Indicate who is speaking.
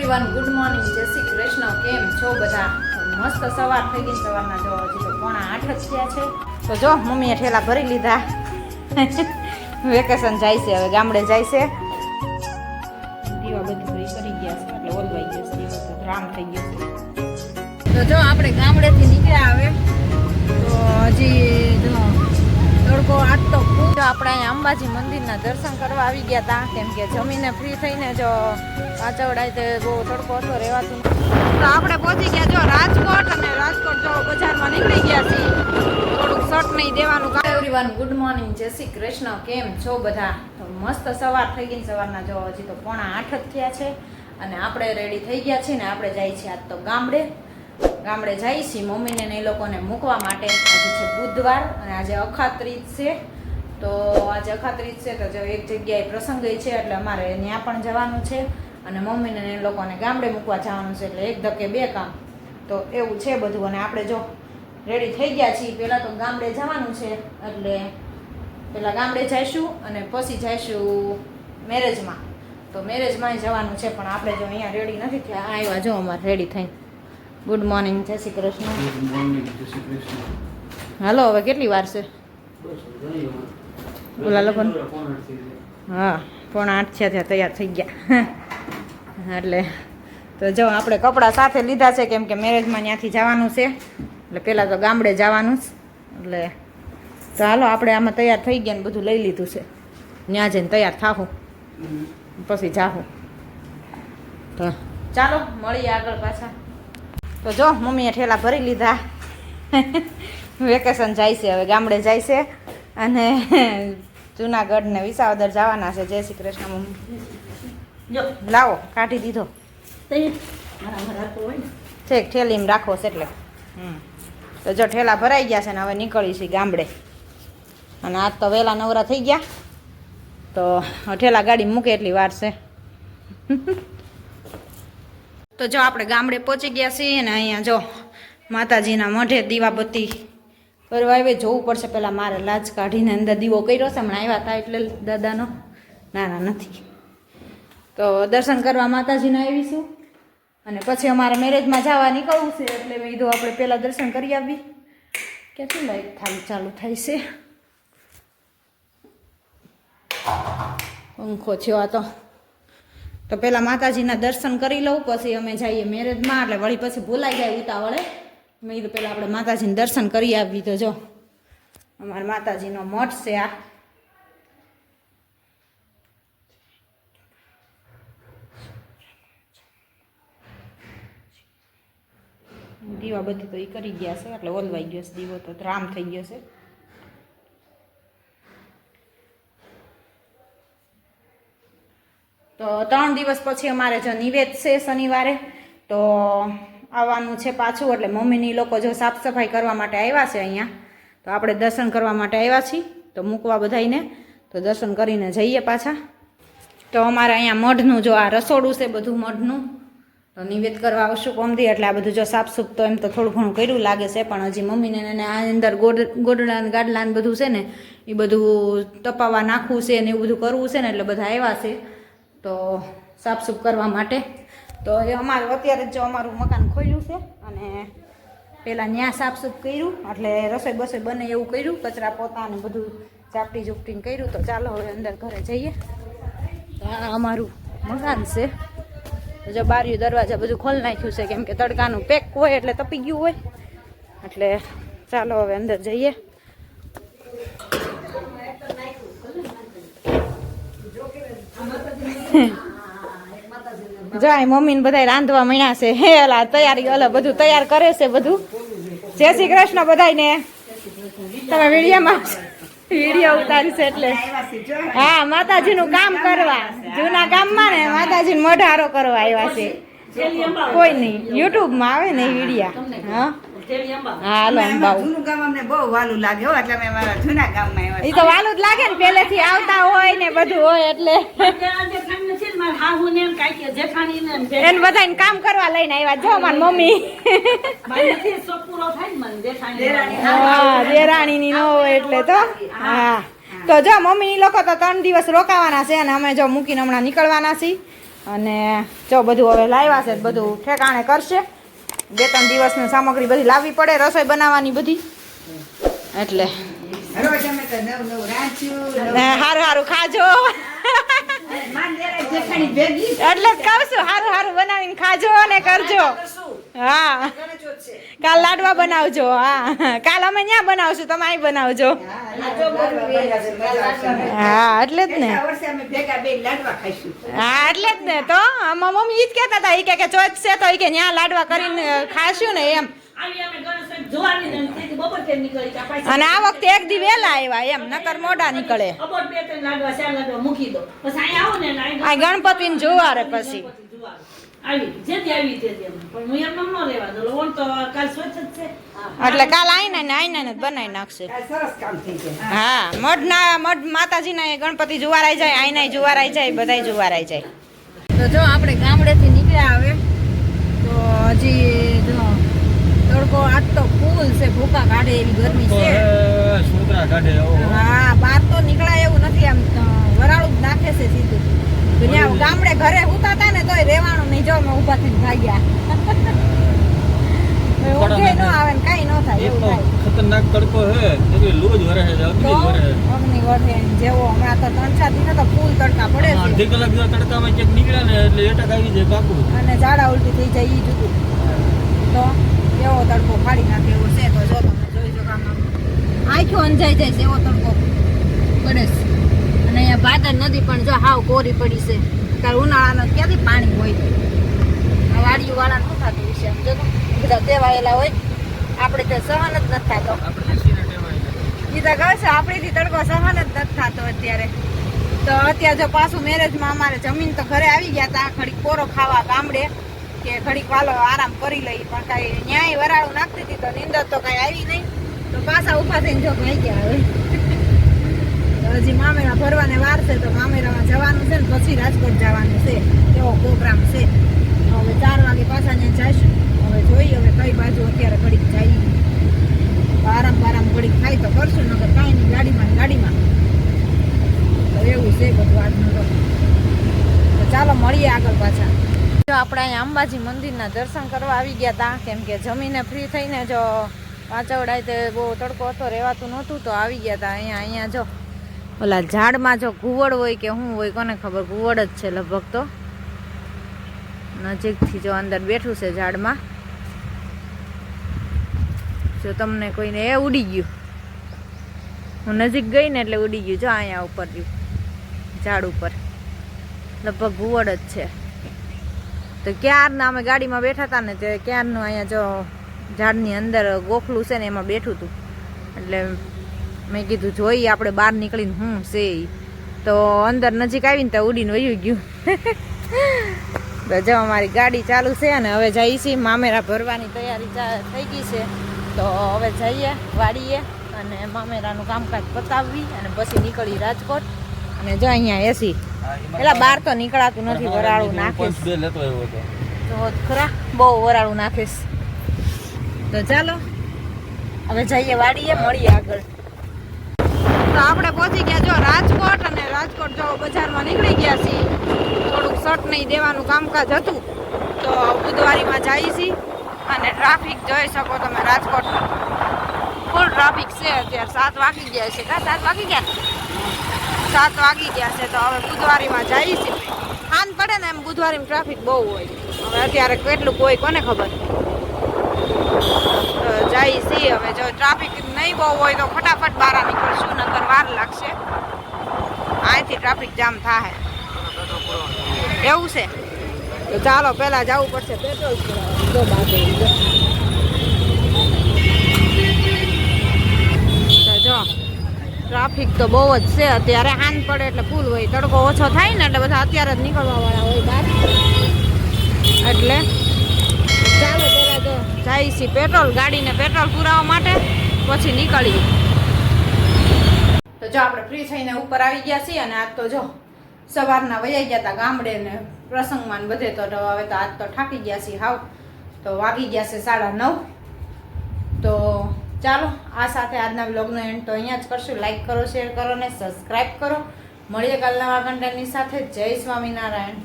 Speaker 1: Everyone good morning જય શ્રી કૃષ્ણ કેમ છો બધા મસ્ત સવાર થઈ ગઈ સવારના જો હજી તો 7:30 જ થયા છે તો જો મમ્મીએ ઠેલા ભરી લીધા વેકેશન જાય છે હવે ગામડે જાય છે દીવા બધું ભરી કરી ગયા છે એટલે ઓલવાઈ ગયો છે દીવા તો રામ થઈ ગયો છે તો જો આપણે ગામડેથી નીકળ્યા હવે તો હજી જો તડકો આજ તો ખૂબ આપણે અહીંયા અંબાજી મંદિરના દર્શન કરવા આવી ગયા હતા કેમ કે જમીને ફ્રી થઈને જો પાછવડાય તે બહુ તડકો હતો રહેવાતું તો આપણે પહોંચી ગયા જો રાજકોટ અને રાજકોટ જો બજારમાં નીકળી ગયા છીએ થોડુંક શર્ટ નહીં દેવાનું એવરીવન ગુડ મોર્નિંગ જય શ્રી કૃષ્ણ કેમ છો બધા મસ્ત સવાર થઈ ગઈ સવારના જો હજી તો 7:30 જ થયા છે અને આપણે રેડી થઈ ગયા છીએ ને આપણે જઈએ છીએ આજ તો ગામડે જઈએ છીએ મમ્મીને ને એ લોકોને મૂકવા માટે આજે છે બુધવાર અને આજે અખાત્રીજ છે તો આજે અખાત્રીજ છે તો જો એક જગ્યાએ પ્રસંગ છે એટલે અમારે ત્યાં પણ જવાનું છે અને મમ્મીને એ લોકોને ગામડે મૂકવા જવાનું છે એટલે એક ધક્કે બે કામ તો એવું છે બધું અને આપણે જો રેડી થઈ ગયા છીએ પહેલાં તો ગામડે જવાનું છે એટલે પહેલાં ગામડે જઈશું અને પછી જઈશું મેરેજમાં તો મેરેજમાં જવાનું છે પણ આપણે જો અહીંયા રેડી નથી થયા આવ્યા જો અમારે રેડી થઈને ગુડ મોર્નિંગ જય શ્રી કૃષ્ણ
Speaker 2: ગુડ મોર્નિંગ જય શ્રી કૃષ્ણ
Speaker 1: હાલો હવે કેટલી વાર છે બોલા લોકો હા 7:30 છે ત્યાં તૈયાર થઈ ગયા એટલે તો જો આપણે કપડાં સાથે લીધા છે કેમ કે મેરેજમાં ત્યાંથી જવાનું છે એટલે પહેલાં તો ગામડે જવાનું જ એટલે તો હાલો આપણે આમાં તૈયાર થઈ ગયા ને બધું લઈ લીધું છે ત્યાં જઈને તૈયાર થાવું પછી જાવું તો ચાલો મળીએ આગળ પાછા તો જો મમ્મીએ ઠેલા ભરી લીધા વેકેશન જાય છે હવે ગામડે જાય છે અને જુનાગઢ ને વિસાવદર જવાના છે જય શ્રી કૃષ્ણ મમ્મી જો લાવો કાઢી દીધો ઠીક ઠેલીમાં રાખો છે એટલે તો જો ઠેલા ભરાઈ ગયા છે ને હવે નીકળી છે ગામડે અને આજ તો વહેલા નવરા થઈ ગયા તો ઠેલા ગાડી મૂકે એટલી વાર છે તો જો આપણે ગામડે પહોંચી ગયા છીએ ને અહીંયા જો માતાજીના મઢે દીવાબત્તી કરવા આવે જોવું પડશે પહેલાં મારે લાજ કાઢીને અંદર દીવો કર્યો છે હમણાં આવ્યા હતા એટલે દાદાનો ના નથી તો દર્શન કરવા માતાજીને આવીશું અને પછી અમારે મેરેજમાં જવા નીકળવું છે એટલે મેં કીધું આપણે પહેલાં દર્શન કરી આવી ક્યાંથી લાઈટ થાળી ચાલુ થાય છે પંખો થયો આ તો પહેલાં માતાજીના દર્શન કરી લઉં પછી અમે જઈએ મેરેજમાં એટલે વળી પછી ભૂલાઈ જાય ઉતાવળે મેં કીધું પહેલાં આપણે માતાજીને દર્શન કરી આવી તો જો અમારા માતાજીનો મઠ છે આ દીવા બધી તો એ કરી ગયા છે એટલે ઓલવાઈ ગયો છે દીવો તો રામ થઈ ગયો છે તો 3 દિવસ પછી અમારે જો નિવેદ છે શનિવારે તો આવવાનું છે પાછું એટલે મમ્મીની લોકો જો સાફ સફાઈ કરવા માટે આવ્યા છે અહીંયા તો આપણે દર્શન કરવા માટે આવ્યા છીએ તો મૂકવા બધાઈને તો દર્શન કરીને જઈએ પાછા તો અમારે અહીંયા મઢનું જો આ રસોડું છે બધું મઢનું તો નિવેદ કરવા આવશું કોમથી એટલે આ બધું જો સાફસૂફ તો એમ તો થોડું ઘણું કર્યું લાગે છે પણ હજી મમ્મીને આ અંદર ગોડલા ગાડલા ને બધું છે ને એ બધું તપાવવા નાખવું છે ને એવું બધું કરવું છે ને એટલે બધા આવ્યા છે તો સાફસૂફ કરવા માટે તો એ અમારું અત્યારે જો અમારું મકાન ખોલ્યું છે અને પહેલાં ત્યાં સાફસૂફ કર્યું એટલે રસોઈ બસોઈ બને એવું કર્યું કચરા પોતા ને બધું ચાપટી ચૂપટીને કર્યું તો ચાલો હવે અંદર ઘરે જઈએ આ અમારું મકાન છે જો બારીઓ દરવાજા બધું ખોલી નાખ્યું છે કેમ કે તડકાનું પેક હોય એટલે તપી ગયું હોય એટલે ચાલો હવે અંદર જઈએ જાય મમ્મી ને બધા રાંધવા મળ્યા છે હે અલા તૈયારી અલા બધું તૈયાર કરે છે બધું જય શ્રી કૃષ્ણ બધાને તમે વિડીયો ઉતારી છે એટલે હા માતાજીનું કામ કરવા જૂના ગામમાં ને માતાજીને મઢારો કરવા આવ્યા છે કોઈ નહીં યુટ્યુબમાં આવે ને વિડીયા હા હાલો અંબાઉ
Speaker 3: બહુ વાલું લાગે હો એટલે મેં મારા જૂના ગામમાં આવ્યા
Speaker 1: એ તો વાલું જ લાગે ને પહેલેથી આવતા હોય ને બધું હોય એટલે એને બધાને કામ કરવા લઈને આવ્યા જો મારી મમ્મી હા દેરાણીની ન હોય એટલે તો હા તો જો મમ્મી લોકો તો 3 દિવસ રોકાવાના છે અને અમે જો મૂકીને હમણાં નીકળવાના છીએ અને જો બધું હવે લાવ્યા છે બધું ઠેકાણે કરશે. 2-3 દિવસની સામગ્રી બધી લાવવી પડે રસોઈ બનાવવાની બધી, એટલે
Speaker 3: રોજ અમે તો નવું રાંધ્યું,
Speaker 1: હારું હારું ખાજો.
Speaker 3: જેઠાણી ભેગી
Speaker 1: એટલે જ કહું છું હારું હારું બનાવીને ખાજો અને કરજો. હા કાલ લાડવા બનાવજો. હા કાલ અમે ત્યાં બનાવશું, તમે અહીં બનાવજો. હા એટલે જ ને.
Speaker 3: વર્ષે અમે ભેગા બે લાડવા ખાઈશું.
Speaker 1: હા એટલે જ ને. તો આમાં મમ્મી ઈ જ કહેતા હતા, ઈ કે ચોથ છે તો ઈ કે ત્યાં લાડવા કરીને ખાશું ને એમ. અને આ વખતે એક દી વહેલા આવ્યા એમ, નકર મોડા નીકળે. આ ગણપતિ ને જોવારે પછી એટલે કાલ આઈને જ બનાવી નાખશે.
Speaker 3: સરસ કામ થઈ જાય.
Speaker 1: હા મઢ માતાજીના ગણપતિ જુવારાઈ જાય, આઈના જુવારાઈ જાય, બધાય જુવારાઈ જાય. તો જો આપણે ગામડેથી નીકળ્યા હવે તો હજી જો તડકો આજ તો ફૂલ છે, ભૂકા કાઢે એવી ગરમી છે. હા બહાર તો નીકળાય એવું નથી, આમ વરાળું જ નાખે છે સીધું. ત્યાં ગામડે ઘરે ઉતા હતા ને તોય રહેવાનું નહીં. જો અમે ઊભા થઈને ભાગ્યા. ઊંઘે ન આવે ને કાંઈ ન થાય એવું થાય.
Speaker 2: ખતરનાક તડકો હે, એટલે લોજ વરે છે, અગ્નિ વરે છે.
Speaker 1: અગ્નિ વરે જેવો હમણાં તો 3-4 દિન તો ફૂલ તડકા પડે છે.
Speaker 2: અડધી કલાક જેવા તડકામાં ક્યાંક નીકળ્યા ને એટલે એટક આવી જાય પાકું.
Speaker 1: અને ઝાડા ઉલટી થઈ જાય ઈ જુદું. તો એવો તડકો ફાડી નાખે એવો છે. તો જો તમે જોઈ જો આમ આંખો અંજાઈ જાય છે એવો તડકો પડે છે. અને અહીંયા ભાદર નદી પણ જો હાવ કોરી પડી છે. ત્યારે ઉનાળામાં ક્યાંથી પાણી હોય. આ વાડીઓ વાળા ન થતું વિશે જો તો બધા તેવાયેલા હોય, આપણે તો સહન જ નથી થતો. ગીતા કહે છે આપણીથી તડકો સહન જ નથી થતો અત્યારે. તો અત્યારે જો પાછું મેરેજમાં અમારે જમીન તો ઘરે આવી ગયા હતા, ઘડીક પોરો ખાવા ગામડે કે ઘડીક વાલો આરામ કરી લઈ, પણ કાંઈ ન્યાય વરાળું નાખતી હતી તો નીંદર તો કાંઈ આવી નહીં. તો પાછા ઉભા થઈને જો ભાઈ ગયા હવે. હજી મામેરા ભરવાને વાર છે, તો મામેરામાં જવાનું છે ને પછી રાજકોટ જવાનું છે, એવો પ્રોગ્રામ છે. હવે 4 વાગે પાછા ત્યાં જઈશું. હવે જોઈએ હવે કઈ બાજુ અત્યારે ઘડીક જઈએ. આરામ ઘડીક થાય તો કરશું, નકર કાંઈ નહીં, ગાડીમાં. તો એવું છે બધું આજનું તો ચાલો મળીએ આગળ પાછા. જો આપણે અહીંયા અંબાજી મંદિરના દર્શન કરવા આવી ગયા હતા, કેમ કે જમીને ફ્રી થઈને જો વાંચવડાય તે બહુ તડકો હતો, રહેવાતું નહોતું, તો આવી ગયા હતા. અહીંયા જો ઓલા ઝાડમાં જો ઘુવડ હોય કે શું હોય કોને ખબર, ઘુવડ જ છે લગભગ. તો નજીકથી જો અંદર બેઠું છે ઝાડમાં. જો તમને કોઈને એ ઉડી ગયું, હું નજીક ગઈ ને એટલે ઉડી ગયું. જો અહીંયા ઉપર રહ્યું ઝાડ ઉપર, લગભગ ઘુવડ જ છે. તો ક્યારના અમે ગાડીમાં બેઠા હતા ને તે ક્યારનું અહીંયા જો ઝાડની અંદર ગોખલું છે ને એમાં બેઠું હતું. એટલે મેં કીધું જોઈએ આપણે બહાર નીકળીને હું છે. તો અંદર નજીક આવીને તો ઉડીને વયું ગયું. તો જો અમારી ગાડી ચાલુ છે અને હવે જઈએ છીએ મામેરા ભરવાની તૈયારી થઈ ગઈ છે. તો હવે જઈએ વાડીએ અને મામેરાનું કામકાજ પતાવવી અને પછી નીકળી રાજકોટ. અને જો અહીંયા એસી પેલા બહાર તો નીકળાતું નથી, વરાળું નાખીશ તો ખરા બહુ વરાળું નાખીશ. તો ચાલો હવે જઈએ વાડીએ, મળીએ આગળ. તો આપણે પહોંચી ગયા જો રાજકોટ, અને રાજકોટ જો બજારમાં નીકળી ગયા છીએ. થોડુંક શર્ટ નહીં દેવાનું કામકાજ હતું, તો બુધવારીમાં જઈએ છીએ. અને ટ્રાફિક જોઈ શકો તમે રાજકોટ ફૂલ ટ્રાફિક છે. અત્યારે 7 વાગી ગયા છે. 7 વાગી ગયા 7 વાગી ગયા છે. તો હવે બુધવારીમાં જઈએ છીએ. હાન પડે ને એમ બુધવારીમાં ટ્રાફિક બહુ હોય. હવે અત્યારે કેટલું કોઈ કોને ખબર. તો જઈએ છીએ હવે. જો ટ્રાફિક નહીં બહુ હોય તો ફટાફટ બહાર નીકળશું, નકર વાર લાગશે. અહીંથી ટ્રાફિક જામ થાય એવું છે. તો ચાલો પહેલા જવું પડશે પેટ્રોલ જો ટ્રાફિક તો બહુ જ છે અત્યારે. હાન પડે એટલે ફૂલ હોય, તડકો ઓછો થાય ને એટલે બધા અત્યારે જ નીકળવા વાળા હોય બહાર. એટલે ચાલો પહેલા જો જઈએ છીએ પેટ્રોલ, ગાડીને પેટ્રોલ પુરાવા માટે, પછી નીકળીએ. તો જો આપણે ફ્રી થઈને ઉપર આવી ગયા છીએ. અને આજ તો જો સવારના વૈયા ગયા હતા ગામડે ને પ્રસંગમાં બધે. તો હવે તો આજ તો થાકી ગયા છીએ હાવ. તો વાગી ગયા છે 9:30. તો ચાલો આ સાથે આજના બ્લોગનો એન્ડ તો અહીંયા જ કરશું. લાઈક કરો, શેર કરો ને સબસ્ક્રાઈબ કરો. મળીએ કાલ નવા કન્ટેન્ટની સાથે. જય સ્વામિનારાયણ.